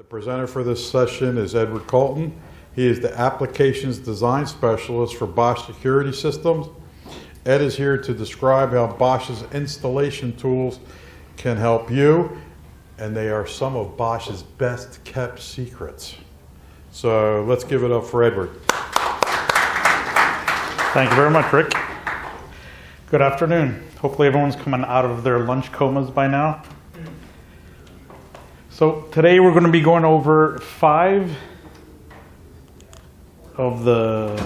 presenter for this session is Edward Colton. He is the Applications Design Specialist for Bosch Security Systems. Ed is here to describe how Bosch's installation tools can help you, and they are some of Bosch's best kept secrets. So let's give it up for Edward. Thank you very much, Rick. Good afternoon. Hopefully everyone's coming out of their lunch comas by now. So today we're going to be going over 5 of the,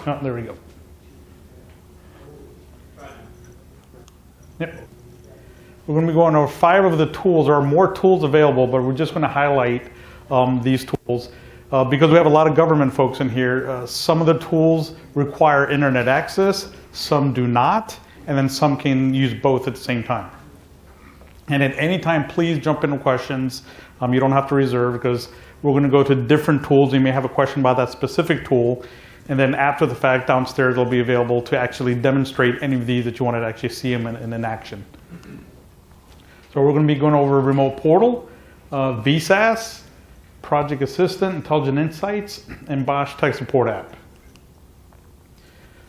oh, there we go. Yep. We're going to be going over 5 of the tools. There are more tools available, but we're just going to highlight these tools because we have a lot of government folks in here. Some of the tools require internet access, some do not, and then some can use both at the same time. And at any time, please jump into questions. You don't have to reserve because we're going to go to different tools. You may have a question about that specific tool. And then after the fact, downstairs, they'll be available to actually demonstrate any of these that you want to actually see them in action. So we're going to be going over Remote Portal, VAS, Project Assistant, Intelligent Insights, and Bosch Tech Support App.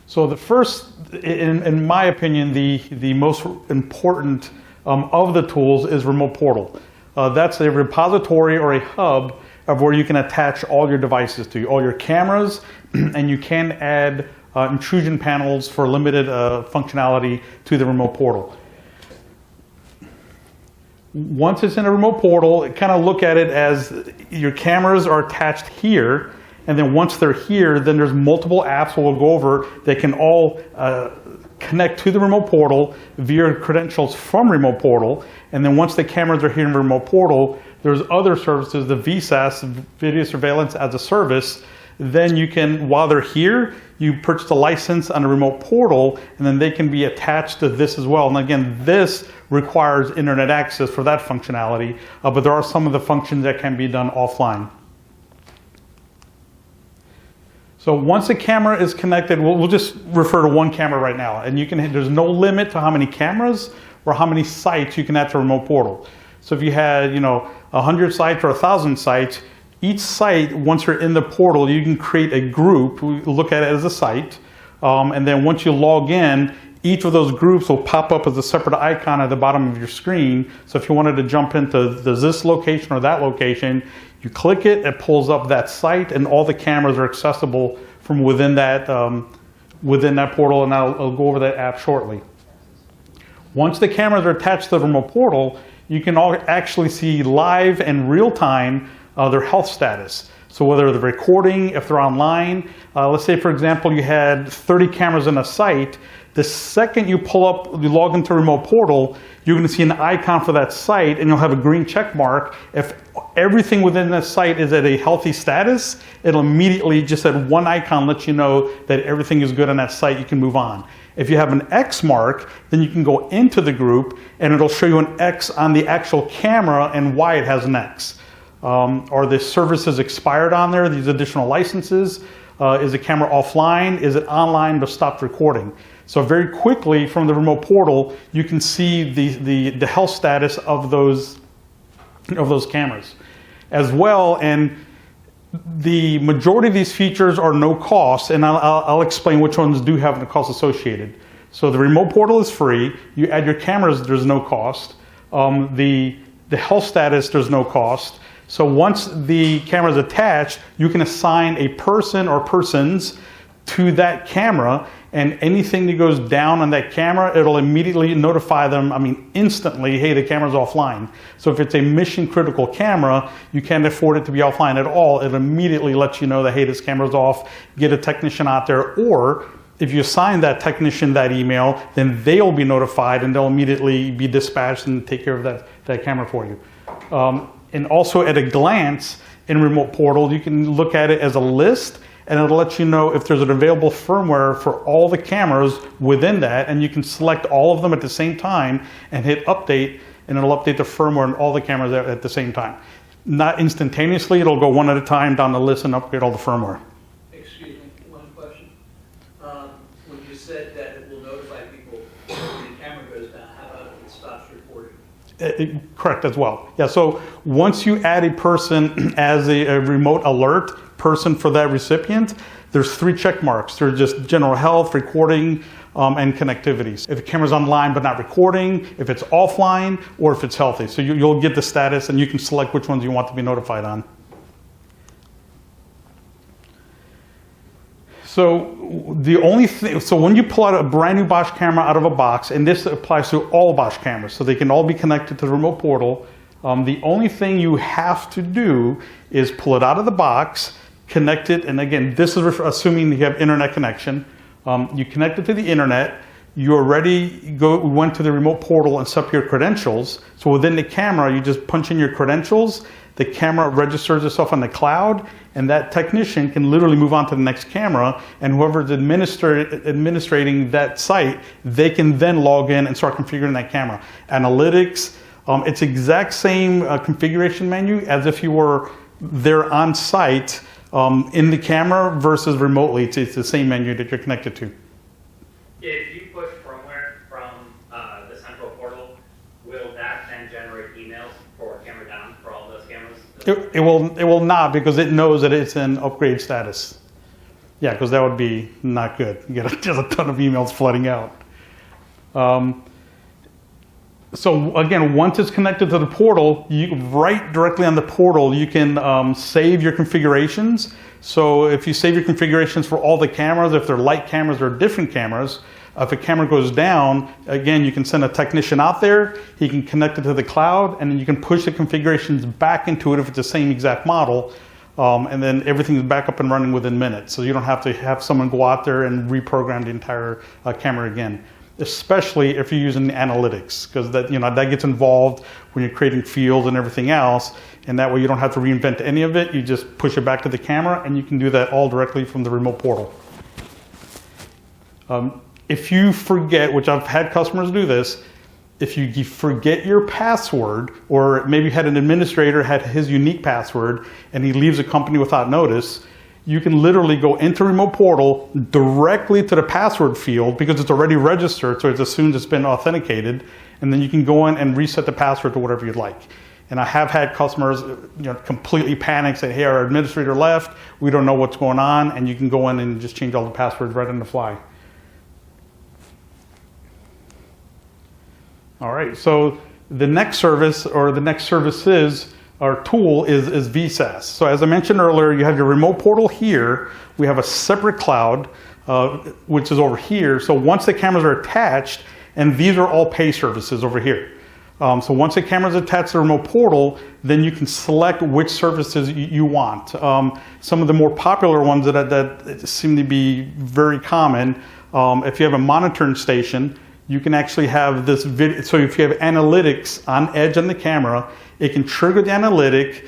So the first, in my opinion, the most important of the tools is Remote Portal. That's a repository or a hub of where you can attach all your devices to, all your cameras, and you can add intrusion panels for limited functionality to the Remote Portal. Once it's in a Remote Portal, kind of look at it as your cameras are attached here, and then once they're here, then there's multiple apps we'll go over that can all connect to the Remote Portal via credentials from Remote Portal. And then once the cameras are here in Remote Portal, there's other services, the VSAS, Video Surveillance as a Service. Then you can, while they're here, you purchase a license on the Remote Portal, and then they can be attached to this as well. And again, this requires internet access for that functionality, but there are some of the functions that can be done offline. So once a camera is connected, we'll just refer to one camera right now, and you can, there's no limit to how many cameras or how many sites you can add to Remote Portal. So if you had, 100 sites or 1,000 sites, each site, once you're in the portal, you can create a group. We look at it as a site, and then once you log in, each of those groups will pop up as a separate icon at the bottom of your screen. So if you wanted to jump into this location or that location, you click it, it pulls up that site, and all the cameras are accessible from within that portal, and I'll go over that app shortly. Once the cameras are attached to the Remote Portal, you can actually see live and real time their health status. So whether they're recording, if they're online, let's say for example you had 30 cameras in a site, the second you log into Remote Portal, you're going to see an icon for that site, and you'll have a green check mark. If everything within that site is at a healthy status, it'll immediately just at one icon let you know that everything is good on that site, you can move on. If you have an X mark, then you can go into the group, and it'll show you an X on the actual camera and why it has an X. Are the services expired on there, these additional licenses? Is the camera offline? Is it online but stopped recording? So very quickly from the Remote Portal, you can see the health status of those cameras as well. And the majority of these features are no cost, and I'll explain which ones do have a cost associated. So the Remote Portal is free. You add your cameras, there's no cost. The health status, there's no cost. So once the camera is attached, you can assign a person or persons to that camera, and anything that goes down on that camera, it'll immediately notify them, instantly, hey, the camera's offline. So if it's a mission critical camera, you can't afford it to be offline at all. It immediately lets you know that, hey, this camera's off, get a technician out there. Or if you assign that technician that email, then they'll be notified and they'll immediately be dispatched and take care of that camera for you. And also at a glance in Remote Portal, you can look at it as a list, and it'll let you know if there's an available firmware for all the cameras within that, and you can select all of them at the same time and hit update, and it'll update the firmware on all the cameras at the same time. Not instantaneously, it'll go one at a time down the list and upgrade all the firmware. Excuse me, one question. When you said that it will notify people when the camera goes down, how about if it stops recording? Correct as well. Yeah, so once you add a person as a remote alert person for that recipient, there's 3 check marks. There's just general health, recording, and connectivities. If the camera's online but not recording, if it's offline, or if it's healthy. So you'll get the status and you can select which ones you want to be notified on. So the only thing, so when you pull out a brand new Bosch camera out of a box, and this applies to all Bosch cameras, so they can all be connected to the remote portal, the only thing you have to do is pull it out of the box, connect it, and again, this is assuming you have internet connection. You connect it to the internet, you already went to the remote portal and set up your credentials. So within the camera, you just punch in your credentials, the camera registers itself on the cloud, and that technician can literally move on to the next camera, and whoever's administrating that site, they can then log in and start configuring that camera. Analytics, it's exact same configuration menu as if you were there on site in the camera versus remotely. It's the same menu that you're connected to. If you push firmware from the central portal, will that then generate emails for camera down for all those cameras? It will not, because it knows that it's in upgrade status. Yeah, because that would be not good. You get just a ton of emails flooding out. So again, once it's connected to the portal, right directly on the portal, you can save your configurations. So if you save your configurations for all the cameras, if they're light cameras or different cameras, if a camera goes down, again, you can send a technician out there, he can connect it to the cloud, and then you can push the configurations back into it if it's the same exact model, and then everything's back up and running within minutes. So you don't have to have someone go out there and reprogram the entire camera again, especially if you're using analytics, because that gets involved when you're creating fields and everything else, and that way you don't have to reinvent any of it. You just push it back to the camera, and you can do that all directly from the remote portal. If you forget, which I've had customers do this, if you forget your password, or maybe you had an administrator had his unique password and he leaves a company without notice, you can literally go into remote portal directly to the password field because it's already registered, so it's assumed it's been authenticated, and then you can go in and reset the password to whatever you'd like. And I have had customers completely panic, say, hey, our administrator left, we don't know what's going on, and you can go in and just change all the passwords right on the fly. All right, so the next service, or the next services, our tool is VAS. So as I mentioned earlier, you have your remote portal here. We have a separate cloud, which is over here. So once the cameras are attached, and these are all pay services over here. So once the camera is attached to the remote portal, then you can select which services you want. Some of the more popular ones that seem to be very common, if you have a monitoring station, you can actually have this video. So if you have analytics on edge on the camera, it can trigger the analytic,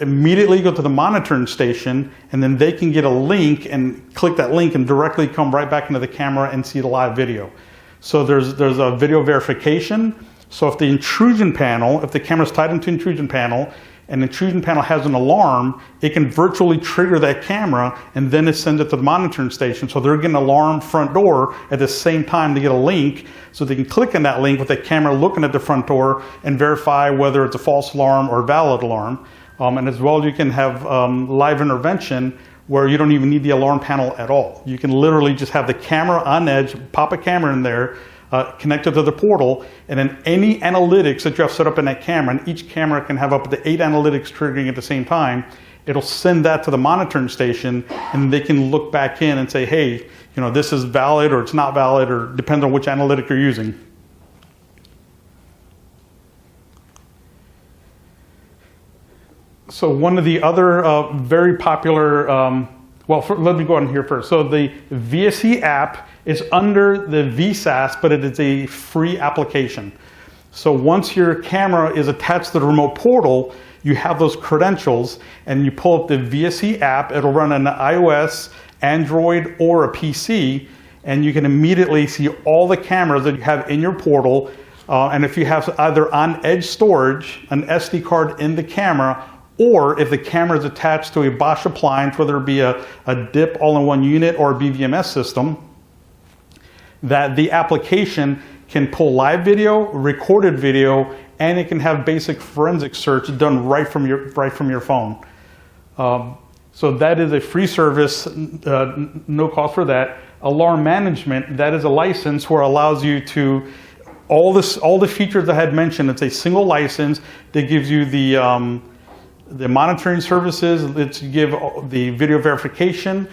immediately go to the monitoring station, and then they can get a link and click that link and directly come right back into the camera and see the live video. So there's a video verification. So if the intrusion panel, if the camera's tied into intrusion panel, and the intrusion panel has an alarm, it can virtually trigger that camera, and then it sends it to the monitoring station. So they're getting an alarm front door at the same time to get a link, so they can click on that link with the camera looking at the front door and verify whether it's a false alarm or a valid alarm. And as well, you can have live intervention where you don't even need the alarm panel at all. You can literally just have the camera on edge, pop a camera in there, connected to the portal, and then any analytics that you have set up in that camera, and each camera can have up to 8 analytics triggering at the same time, it'll send that to the monitoring station, and they can look back in and say, hey, this is valid or it's not valid, or depends on which analytic you're using. So one of the other very popular, let me go on here first. So the VAS app is under the VAS, but it is a free application. So once your camera is attached to the remote portal, you have those credentials, and you pull up the VAS app. It'll run on iOS, Android, or a PC, and you can immediately see all the cameras that you have in your portal. And if you have either on-edge storage, an SD card in the camera, or if the camera is attached to a Bosch appliance, whether it be a DIP all-in-one unit or a BVMS system, that the application can pull live video, recorded video, and it can have basic forensic search done right from your phone. So that is a free service, no cost for that. Alarm management, that is a license where it allows you to, all the features I had mentioned, it's a single license that gives you the monitoring services, it's give the video verification,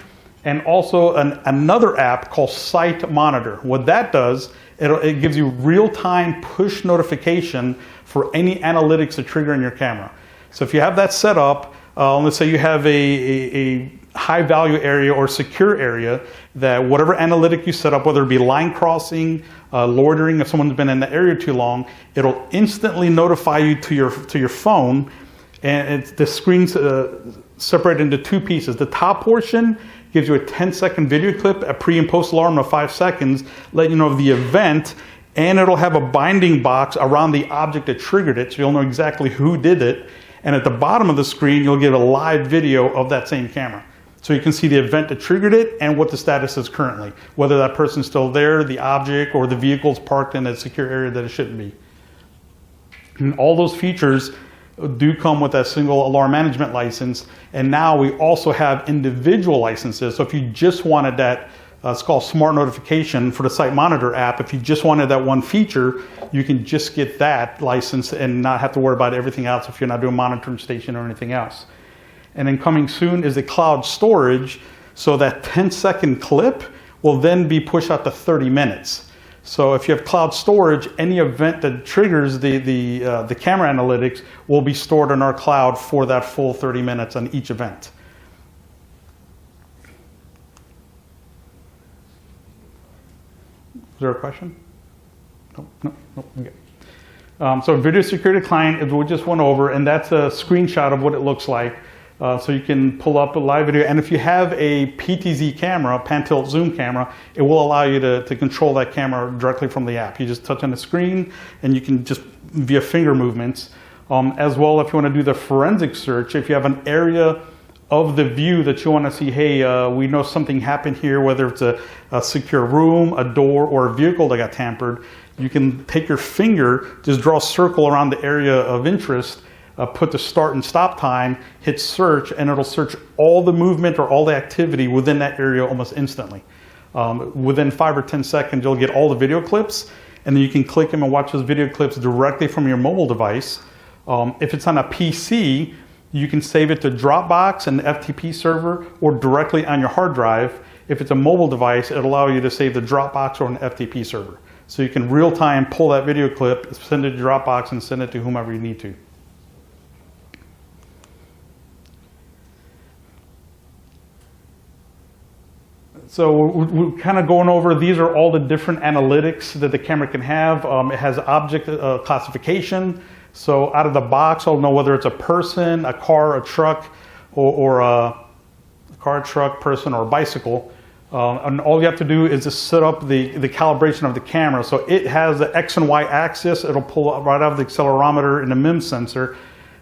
and also another app called Site Monitor. What that does, it gives you real-time push notification for any analytics that trigger in your camera. So if you have that set up, let's say you have a high value area or secure area, that whatever analytic you set up, whether it be line crossing, loitering, if someone's been in the area too long, it'll instantly notify you to your phone, and the screen's separated into two pieces. The top portion gives you a 10-second video clip, a pre and post alarm of 5 seconds, letting you know of the event, and it'll have a binding box around the object that triggered it, so you'll know exactly who did it. And at the bottom of the screen, you'll get a live video of that same camera. So you can see the event that triggered it and what the status is currently, whether that person's still there, the object, or the vehicle's parked in a secure area that it shouldn't be. And all those features do come with that single alarm management license. And now we also have individual licenses. So if you just wanted that, it's called Smart Notification for the Site Monitor app. If you just wanted that one feature, you can just get that license and not have to worry about everything else if you're not doing monitoring station or anything else. And then coming soon is the cloud storage. So that 10-second clip will then be pushed out to 30 minutes. So if you have cloud storage, any event that triggers the camera analytics will be stored in our cloud for that full 30 minutes on each event. Is there a question? No, okay. So video security client is what we just went over, and that's a screenshot of what it looks like. So you can pull up a live video, and if you have a PTZ camera, pan tilt zoom camera, it will allow you to control that camera directly from the app. You just touch on the screen, and you can just via finger movements. As well, if you want to do the forensic search, if you have an area of the view that you want to see, hey, we know something happened here, whether it's a secure room, a door, or a vehicle that got tampered, you can take your finger, just draw a circle around the area of interest, put the start and stop time, hit search, and it'll search all the movement or all the activity within that area almost instantly. Within 5 or 10 seconds, you'll get all the video clips, and then you can click them and watch those video clips directly from your mobile device. If it's on a PC, you can save it to Dropbox and the FTP server or directly on your hard drive. If it's a mobile device, it'll allow you to save the Dropbox or an FTP server. So you can real time pull that video clip, send it to Dropbox, and send it to whomever you need to. So we're kind of going over, these are all the different analytics that the camera can have. It has object classification. So out of the box, I'll know whether it's a person, a car, a truck, or a car, truck, person, or a bicycle. And all you have to do is just set up the calibration of the camera. So it has the X and Y axis. It'll pull right out of the accelerometer and the MIM sensor.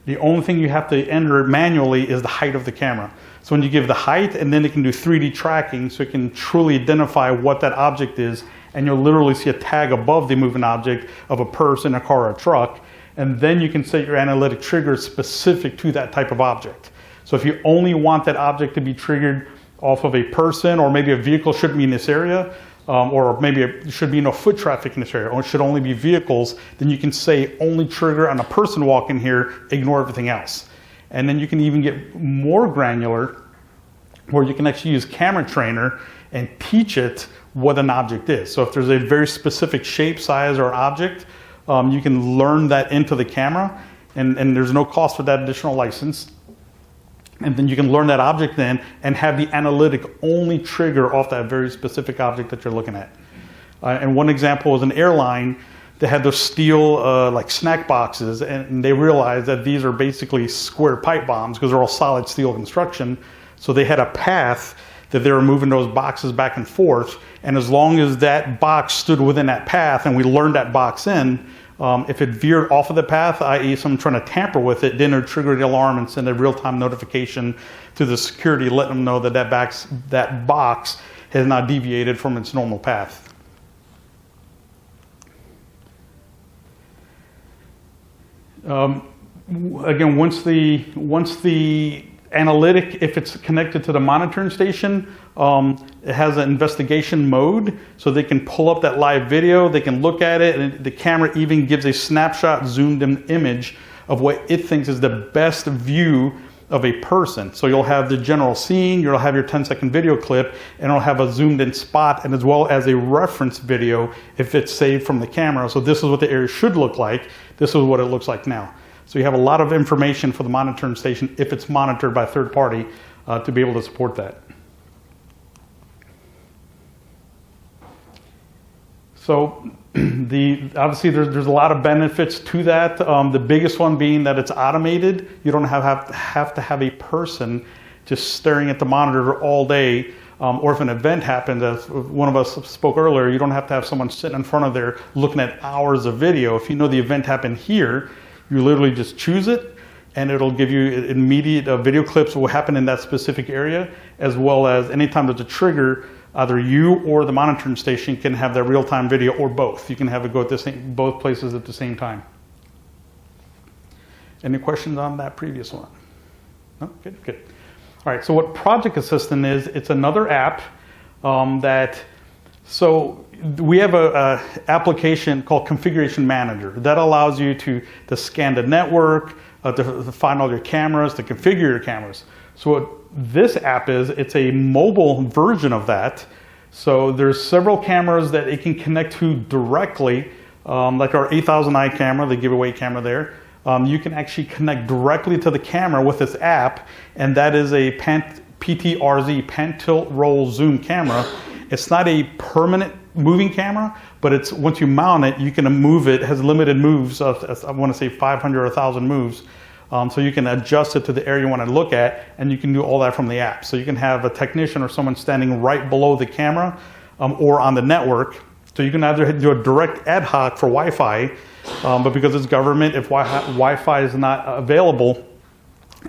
The only thing you have to enter manually is the height of the camera. So when you give the height, and then it can do 3D tracking, so it can truly identify what that object is, and you'll literally see a tag above the moving object of a person, a car, or a truck, and then you can set your analytic triggers specific to that type of object. So if you only want that object to be triggered off of a person, or maybe a vehicle shouldn't be in this area, or maybe there should be no foot traffic in this area, or it should only be vehicles, then you can say only trigger on a person walking here, ignore everything else. And then you can even get more granular, where you can actually use Camera Trainer and teach it what an object is. So if there's a very specific shape, size, or object, you can learn that into the camera, and there's no cost for that additional license. And then you can learn that object in and have the analytic only trigger off that very specific object that you're looking at. And one example was an airline that had those steel like snack boxes, and they realized that these are basically square pipe bombs because they're all solid steel construction. So they had a path that they were moving those boxes back and forth, and as long as that box stood within that path and we learned that box in, if it veered off of the path, i.e. someone trying to tamper with it, then it would trigger the alarm and send a real-time notification to the security, letting them know that that box has now deviated from its normal path. Again, once the analytic, if it's connected to the monitoring station, it has an investigation mode, so they can pull up that live video, they can look at it, and the camera even gives a snapshot zoomed in image of what it thinks is the best view of a person. So you'll have the general scene, you'll have your 10-second video clip, and it'll have a zoomed in spot, and as well as a reference video if it's saved from the camera. So this is what the area should look like. This is what it looks like now. So you have a lot of information for the monitoring station if it's monitored by a third party to be able to support that. So obviously there's a lot of benefits to that. The biggest one being that it's automated. You don't have to have a person just staring at the monitor all day. Or if an event happened, as one of us spoke earlier, you don't have to have someone sitting in front of there looking at hours of video. If you know the event happened here, you literally just choose it, and it'll give you immediate video clips of what happened in that specific area, as well as anytime there's a trigger, either you or the monitoring station can have that real-time video, or both. You can have it go at both places at the same time. Any questions on that previous one? No? Good, good. All right, so what Project Assistant is, it's another app so we have a application called Configuration Manager that allows you to scan the network, to find all your cameras, to configure your cameras. So what this app is, it's a mobile version of that. So there's several cameras that it can connect to directly, like our 8000i camera, the giveaway camera there. You can actually connect directly to the camera with this app, and that is a PTRZ, pan tilt roll zoom camera. It's not a permanent moving camera, but it's once you mount it, you can move it. It has limited moves. I want to say 500 or 1,000 moves. So you can adjust it to the area you want to look at, and you can do all that from the app. So you can have a technician or someone standing right below the camera or on the network. So you can either do a direct ad hoc for Wi-Fi, but because it's government, if Wi-Fi is not available,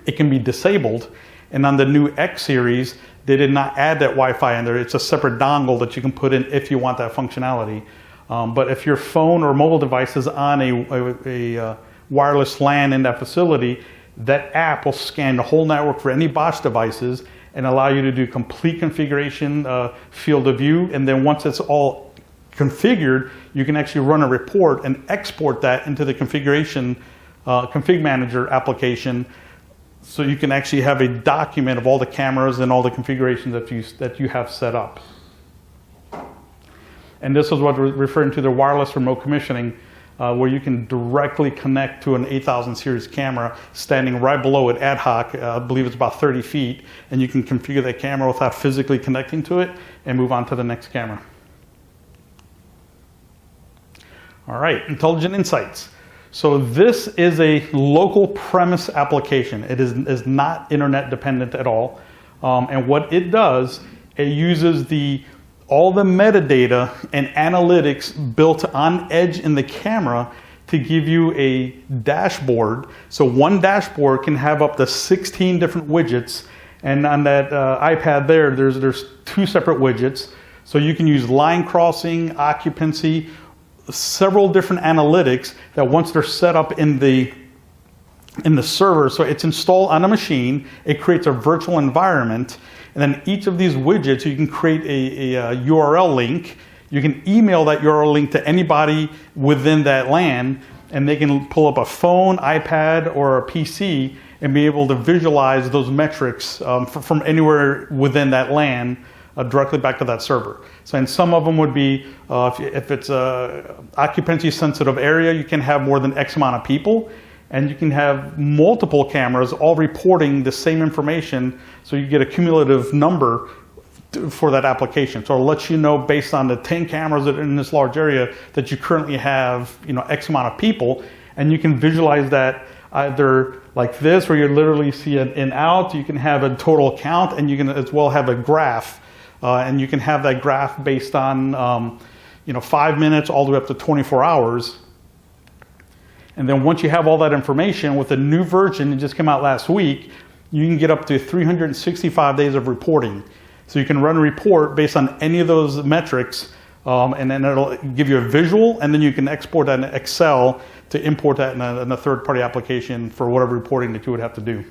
it can be disabled. And on the new X series, they did not add that Wi-Fi in there. It's a separate dongle that you can put in if you want that functionality. But if your phone or mobile device is on a wireless LAN in that facility, that app will scan the whole network for any Bosch devices and allow you to do complete configuration, field of view. And then once it's all configured, you can actually run a report and export that into the configuration config manager application. So you can actually have a document of all the cameras and all the configurations that you have set up. And this is what we're referring to the wireless remote commissioning, where you can directly connect to an 8000 series camera standing right below it ad hoc. I believe it's about 30 feet, and you can configure that camera without physically connecting to it and move on to the next camera. All right, Intelligent Insights. So this is a local premise application. It is not internet dependent at all. And what it does, it uses all the metadata and analytics built on edge in the camera to give you a dashboard. So one dashboard can have up to 16 different widgets. And on that iPad there's 2 separate widgets. So you can use line crossing, occupancy, several different analytics that once they're set up in the server, so it's installed on a machine, it creates a virtual environment, and then each of these widgets, you can create a URL link. You can email that URL link to anybody within that LAN, and they can pull up a phone, iPad, or a PC and be able to visualize those metrics from anywhere within that LAN directly back to that server. So, and some of them would be, if it's a occupancy sensitive area, you can have more than X amount of people, and you can have multiple cameras all reporting the same information, so you get a cumulative number for that application. So it'll let you know based on the 10 cameras that are in this large area that you currently have, X amount of people, and you can visualize that either like this, where you literally see an in out, you can have a total count, and you can as well have a graph. And you can have that graph based on 5 minutes all the way up to 24 hours. And then once you have all that information, with a new version that just came out last week, you can get up to 365 days of reporting. So you can run a report based on any of those metrics, and then it'll give you a visual, and then you can export that in Excel to import that in a third-party application for whatever reporting that you would have to do.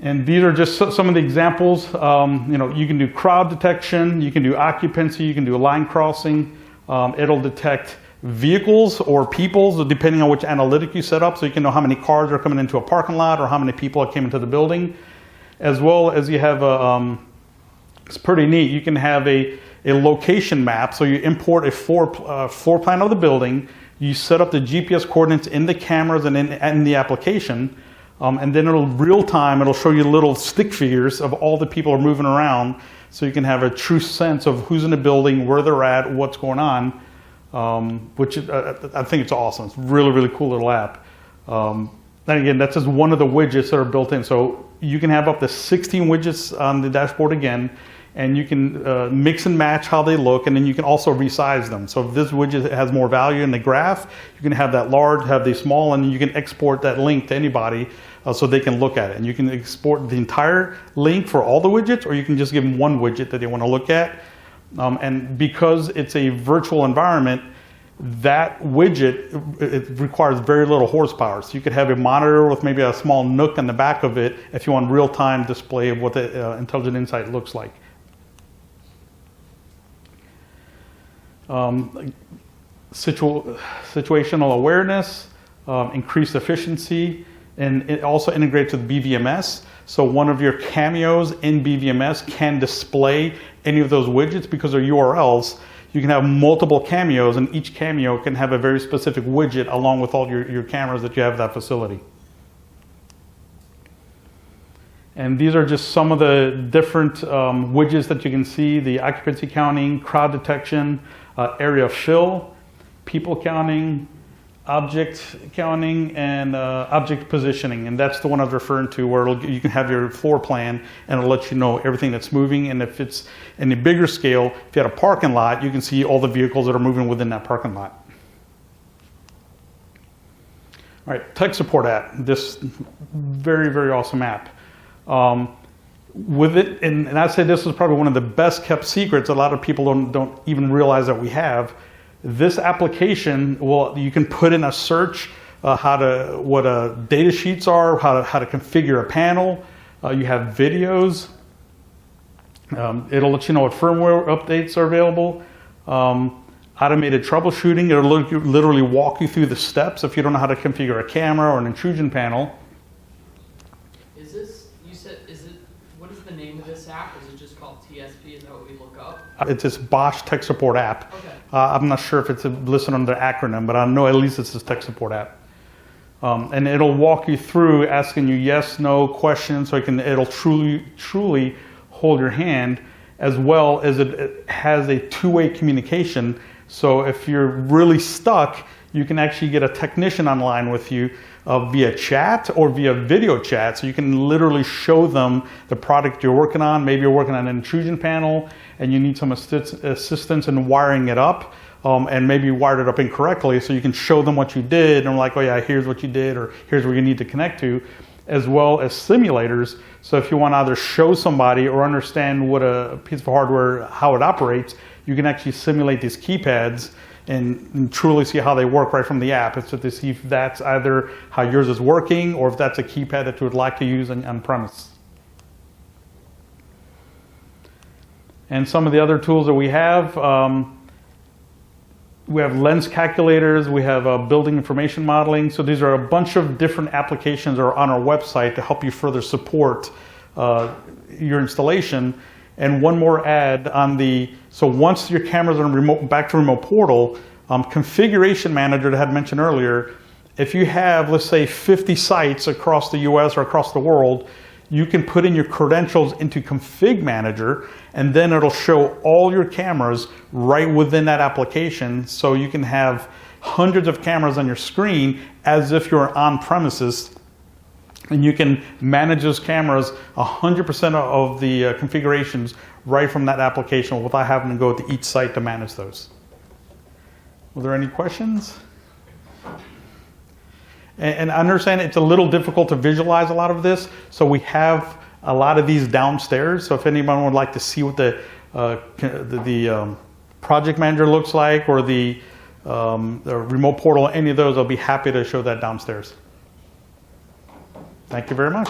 And these are just some of the examples. You can do crowd detection, you can do occupancy, you can do line crossing. It'll detect vehicles or people, depending on which analytic you set up, so you can know how many cars are coming into a parking lot or how many people came into the building. As well as you have it's pretty neat, you can have a location map. So you import a floor plan of the building, you set up the GPS coordinates in the cameras and in the application, and then real time, it'll show you little stick figures of all the people are moving around, so you can have a true sense of who's in the building, where they're at, what's going on, which I think it's awesome. It's a really, really cool little app. And again, that's just one of the widgets that are built in. So you can have up to 16 widgets on the dashboard again, and you can mix and match how they look, and then you can also resize them. So if this widget has more value in the graph, you can have that large, have the small, and you can export that link to anybody so they can look at it. And you can export the entire link for all the widgets, or you can just give them one widget that they want to look at. And because it's a virtual environment, that widget, it requires very little horsepower. So you could have a monitor with maybe a small nook on the back of it if you want real-time display of what the Intelligent Insight looks like. Situational awareness, increased efficiency, and it also integrates with BVMS. So one of your cameos in BVMS can display any of those widgets because they're URLs. You can have multiple cameos, and each cameo can have a very specific widget along with all your cameras that you have at that facility. And these are just some of the different widgets that you can see: the occupancy counting, crowd detection, area fill, people counting, object counting, and object positioning. And that's the one I was referring to, where you can have your floor plan and it'll let you know everything that's moving. And if it's in a bigger scale, if you had a parking lot, you can see all the vehicles that are moving within that parking lot. All right, tech support app. This very, very awesome app. With it, and I'd say this is probably one of the best kept secrets. A lot of people don't even realize that we have. This application, well, you can put in a search, what data sheets are, how to configure a panel. You have videos. It'll let you know what firmware updates are available. Automated troubleshooting. It'll literally walk you through the steps if you don't know how to configure a camera or an intrusion panel. What is the name of this app? Is it just called TSP? Is that what we look up? It's this Bosch tech support app. Okay. I'm not sure if it's listed under the acronym, but I know at least it's this tech support app. And it'll walk you through asking you yes, no questions, so it'll truly hold your hand, as well as it has a two-way communication. So if you're really stuck, you can actually get a technician online with you via chat or via video chat. So you can literally show them the product you're working on. Maybe you're working on an intrusion panel and you need some assistance in wiring it up. And maybe you wired it up incorrectly, so you can show them what you did and like, oh yeah, here's what you did, or here's where you need to connect to, as well as simulators. So if you want to either show somebody or understand what a piece of hardware, how it operates, you can actually simulate these keypads and truly see how they work right from the app. It's to see if that's either how yours is working or if that's a keypad that you would like to use on premise. And some of the other tools that we have lens calculators, we have building information modeling. So these are a bunch of different applications that are on our website to help you further support your installation. And one more ad on so once your cameras are back to remote portal, configuration manager that I had mentioned earlier, if you have, let's say, 50 sites across the US or across the world, you can put in your credentials into config manager, and then it'll show all your cameras right within that application. So you can have hundreds of cameras on your screen as if you're on premises. And you can manage those cameras 100% of the configurations right from that application without having to go to each site to manage those. Were there any questions? And I understand it's a little difficult to visualize a lot of this, so we have a lot of these downstairs. So if anyone would like to see what the project manager looks like, or the remote portal, any of those, I'll be happy to show that downstairs. Thank you very much.